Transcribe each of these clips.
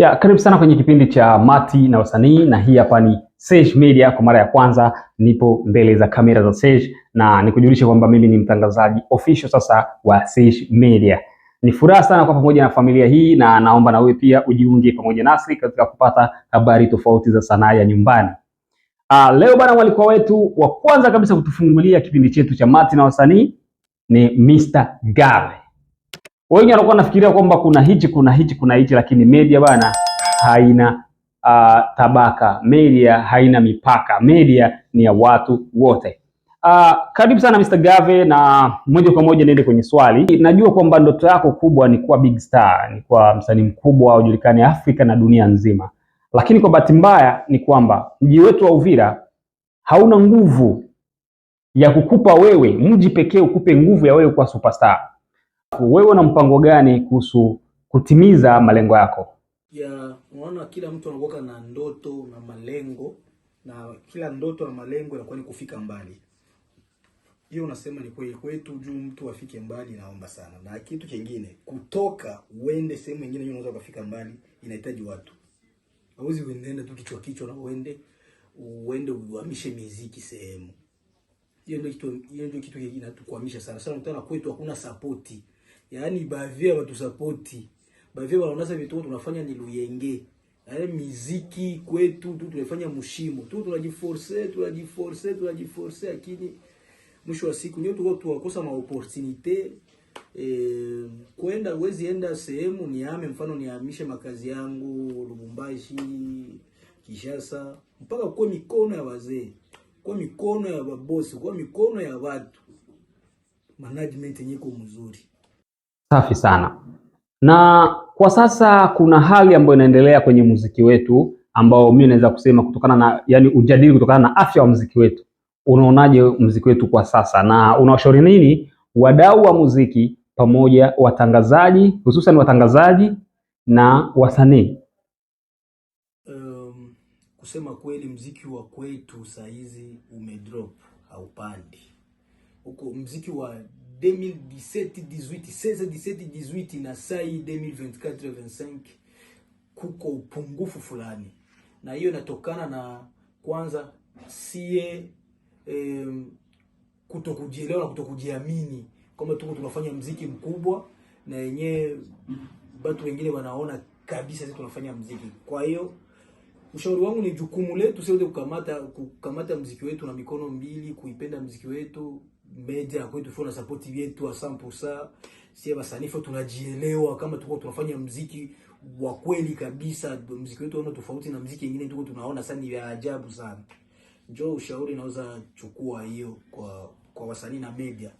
Ya, karibu sana kwenye kipindi cha Mati na Wasanii, na hii hapa ni Sage Media. Kwa mara ya kwanza nipo mbele za kamera za Sage, na nikujulishe kwamba mimi ni mtangazaji official sasa wa Sage Media. Ni furaha sana kwa pamoja na familia hii, na naomba na wewe pia ujiunge pamoja nasi katika kupata habari tofauti za sanaa ya nyumbani. Leo bana, mwalikwa wetu wa kwanza kabisa kutufungulia kipindi chetu cha Mati na Wasanii ni Mr. Gave. Wengi wanakuwa nafikiria kwamba kuna hichi, lakini media bana haina tabaka, media haina mipaka, media ni ya watu wote. Karibu sana Mr. Gave, na moja kwa moja niende kwenye swali. Najua kwamba ndoto yako kubwa ni kuwa big star, ni kuwa msanii mkubwa ujulikane Afrika na dunia nzima. Lakini kwa bahati mbaya ni kwamba mji wetu wa Uvira hauna nguvu ya kukupa wewe, mji pekee ukupe nguvu ya wewe kuwa superstar. Wewe una mpango gani kuhusu kutimiza malengo yako? Unaona, kila mtu anakuwa na ndoto na malengo, na kila ndoto na malengo yanakuwa ni kufika mbali. Hiyo unasema ni kweli kwetu, juu mtu afike mbali naomba sana. Na kitu kingine, kutoka uende sehemu nyingine unaweza kufika mbali, inahitaji watu. Hauwezi uende tu kichwa na uende uhamishe muziki sehemu. Hiyo ndio kitu kinatukwamisha sana. Sasa mtana kwetu hakuna support. Yaani bavia watu support. Bavia wanaona vitu tunafanya ni luyenge. Yaani muziki kwetu tu tunafanya mshimo. Tu tunajiforce lakini mwisho wa siku ndio tunakosa opportunity kwenda uwezi enda sehemu mfano nihamishe makazi yangu Lubumbashi, Kinshasa, mpaka kwa mikono ya wazee, kwa mikono ya mabosi, kwa mikono ya watu. Management yenyewe iko mzuri. Safi sana. Na kwa sasa kuna hali ambayo inaendelea kwenye muziki wetu ambao mimi naweza kusema kutokana na afya wa muziki wetu. Unaonaje muziki wetu kwa sasa, na unawashauri nini wadau wa muziki pamoja watangazaji, hususan watangazaji na wasanii? Kusema kweli muziki wa kwetu saizi umedrop, haupandi. Huko muziki wa 2017 na sai 2024-2025 kuko upungufu fulani, na hiyo inatokana na kwanza sie kutokujielewa na kutokujiamini kama tuko tunafanya muziki mkubwa, na yenyewe watu wengine wanaona kabisa sisi tunafanya muziki. Kwa hiyo ushauri wangu ni jukumu letu sio kukamata muziki wetu na mikono mbili, kuipenda muziki wetu, media kwetu funa support yetu 100%. Sie basanifu tunajielewa kama tuko tunafanya muziki wa kweli kabisa. Muziki wetu una tofauti na muziki mwingine tuko tunaona sana ni ya ajabu sana. Njoo ushauri naweza chukua hiyo kwa wasanii na media.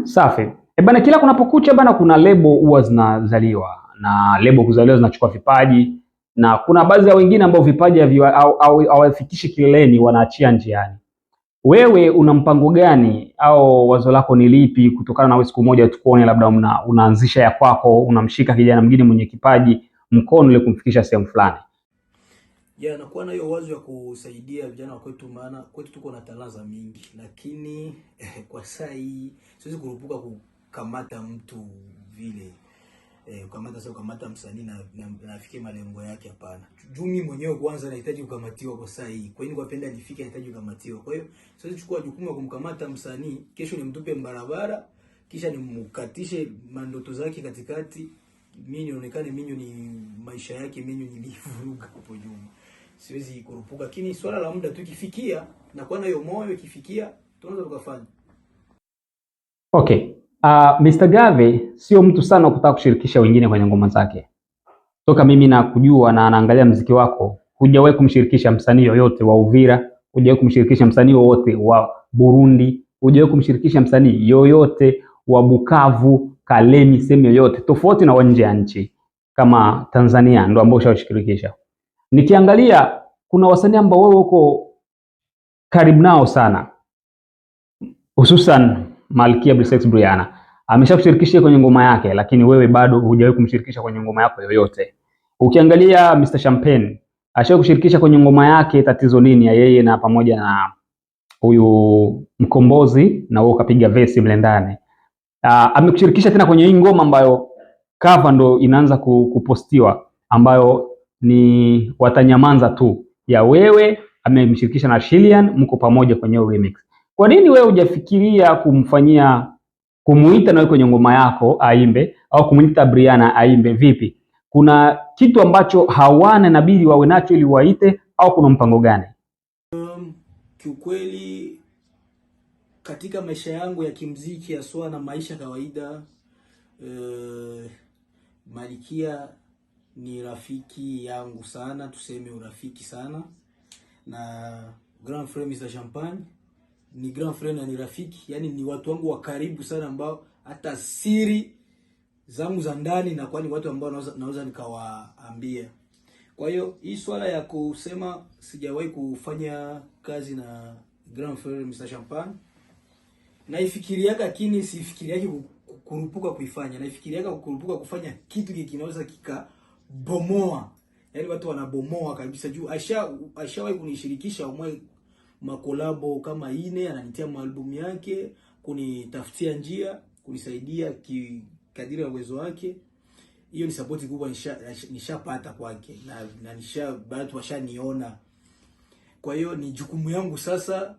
Safi. Bana, kila kunapokucha bana kuna lebo huwa zinazaliwa, na lebo kuzaliwa zinachukua vipaji, na kuna baadhi ya wengine ambao vipaji hawafikishi kileleni, wanaachia njiani. Wewe una mpango gani au wazo lako ni lipi kutokana na wewe siku moja tukuone labda unaanzisha ya kwako, unamshika kijana mwingine mwenye kipaji mkono ile kumfikisha sehemu fulani? Nakuwa na hiyo wazo ya kusaidia vijana wa kwetu, maana kwetu tuko na talanta mingi, lakini kwa sasa hii siwezi kurupuka kukamata mtu vile kukamata msanii na nafikie malengo yake, hapana. Juu mimi mwenyewe kwanza nahitaji kukamatiwa kwa sasa hii. Kwa hiyo kwapenda nifike nahitaji kukamatiwa. Kwa hiyo siwezi chukua jukumu la kumkamata msanii kesho nimtupe barabara kisha nimkatishe mandoto zake katikati. Mimi nionekane mimi ni maisha yake mimi nilivuruga hapo nyuma. Siwezi kurupuka, lakini swala la muda tu kifikia na kwa hiyo moyo ikifikia tunaweza tukafanya. Okay. Mr. Gave sio mtu sana kutaka kushirikisha wengine kwenye ngoma zake. Toka mimi na kujua na anaangalia muziki wako, hujawahi kumshirikisha msanii yoyote wa Uvira, hujawahi kumshirikisha msanii wote wa Burundi, hujawahi kumshirikisha msanii yoyote wa Bukavu, Kalemi, sehemu yoyote tofauti na nje ya nchi kama Tanzania ndio ambao ushawashirikisha. Nikiangalia kuna wasanii ambao wewe uko karibu nao sana, hususan Malkia Blessed Brianna ameshakushirikisha kwenye ngoma yake, lakini wewe bado hujawahi kumshirikisha kwenye ngoma yako yoyote. Ukiangalia Mr. Champagne ashakushirikisha kwenye ngoma yake Tatizo Nini ya yeye na pamoja na huyu Mkombozi, na wewe ukapiga verse mle ndani. Amekushirikisha tena kwenye hii ngoma ambayo cover ndo inaanza kupostiwa. ambayo ni Watanyamanza tu ya wewe, amemshirikisha na Shilian, mko pamoja kwenye remix. Kwa nini wewe hujafikiria kumuita na wewe kwenye ngoma yako aimbe, au kumuita Briana aimbe? Vipi, kuna kitu ambacho hawana inabidi wawe nacho ili waite, au kuna mpango gani? Kiukweli katika maisha yangu ya kimziki haswa na maisha kawaida, Malikia ni rafiki yangu sana, tuseme urafiki sana, na Grand Frère Mr Champagne ni grand frère na ni rafiki, yani ni watu wangu wa karibu sana, ambao hata siri zangu za ndani na kwani watu ambao naweza nikawaambia. Kwa hiyo hii swala ya kusema sijawahi kufanya kazi na Grand Frère Mr Champagne, naifikiriaka, lakini sifikiriaki kukurupuka kuifanya. Naifikiriaka kukurupuka kufanya kitu kinaweza kikabomoa, yaani watu wanabomoa kabisa, juu ashawahi kunishirikisha umwe makolabo kama ine, ananitia album yake, kunitafutia njia, kunisaidia kadiri ya uwezo wake. Hiyo ni support kubwa nishapata kwake, na watu washaniona. Kwa hiyo ni jukumu yangu sasa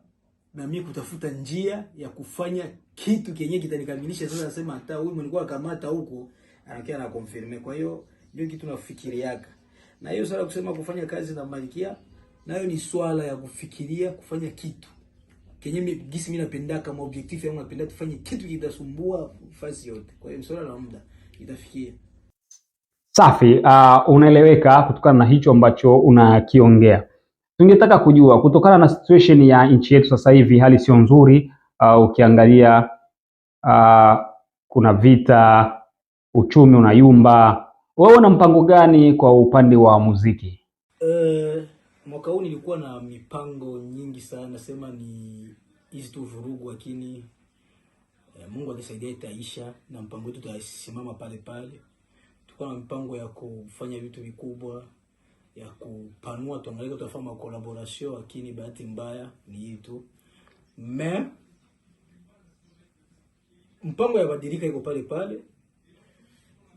na mimi kutafuta njia ya kufanya kitu kenye kitanikamilisha. Sasa nasema hata huyu mlikuwa kamata huko anakia na confirm. Kwa hiyo ndio kitu nafikiriaka. Na hiyo swala kusema kufanya kazi na Malikia, nayo ni swala ya kufikiria kufanya kitu kenye mimi napenda, kama objective yangu napenda tufanye kitu kitasumbua fasi yote. Kwa hiyo swala la muda itafikia. Safi, unaeleweka kutokana na hicho ambacho unakiongea. Tungetaka kujua kutokana na situation ya nchi yetu sasa hivi, hali sio nzuri. Ukiangalia kuna vita, uchumi unayumba. Wewe una mpango gani kwa upande wa muziki? Mwaka huu nilikuwa na mipango nyingi sana, nasema ni hizi tu vurugu, lakini Mungu akisaidia itaisha na mpango wetu utasimama pale pale. Tulikuwa na mipango ya kufanya vitu vikubwa, ya kupanua, tuangalie tutafanya collaboration, lakini bahati mbaya ni hii tu. Mpango ya badilika iko pale pale.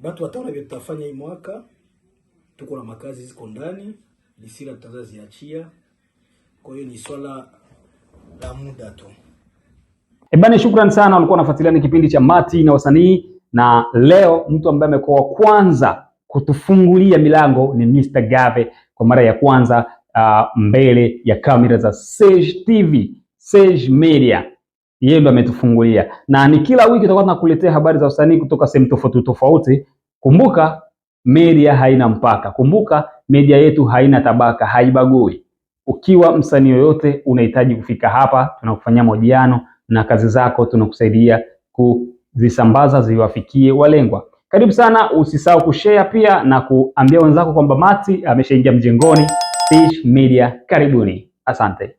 Watu wataona vile tutafanya hii mwaka. Tuko na makazi ziko ndani, lisira tutaziachia. Kwa hiyo ni swala la muda tu. Bana, shukrani sana, ulikuwa unafuatilia ni kipindi cha Mati na Wasanii, na leo mtu ambaye amekuwa kwanza kutufungulia milango ni Mr Gave kwa mara ya kwanza mbele ya kamera za Sage TV, Sage Media. Yeye ndo ametufungulia, na ni kila wiki tutakuwa tunakuletea habari za usanii kutoka sehemu tofauti tofauti. Kumbuka media haina mpaka, kumbuka media yetu haina tabaka, haibagui. Ukiwa msanii yoyote unahitaji kufika hapa, tunakufanyia mahojiano na kazi zako tunakusaidia kuzisambaza ziwafikie walengwa. Karibu sana, usisahau kushare pia na kuambia wenzako kwamba Mati ameshaingia mjengoni. Sage Media, karibuni. Asante.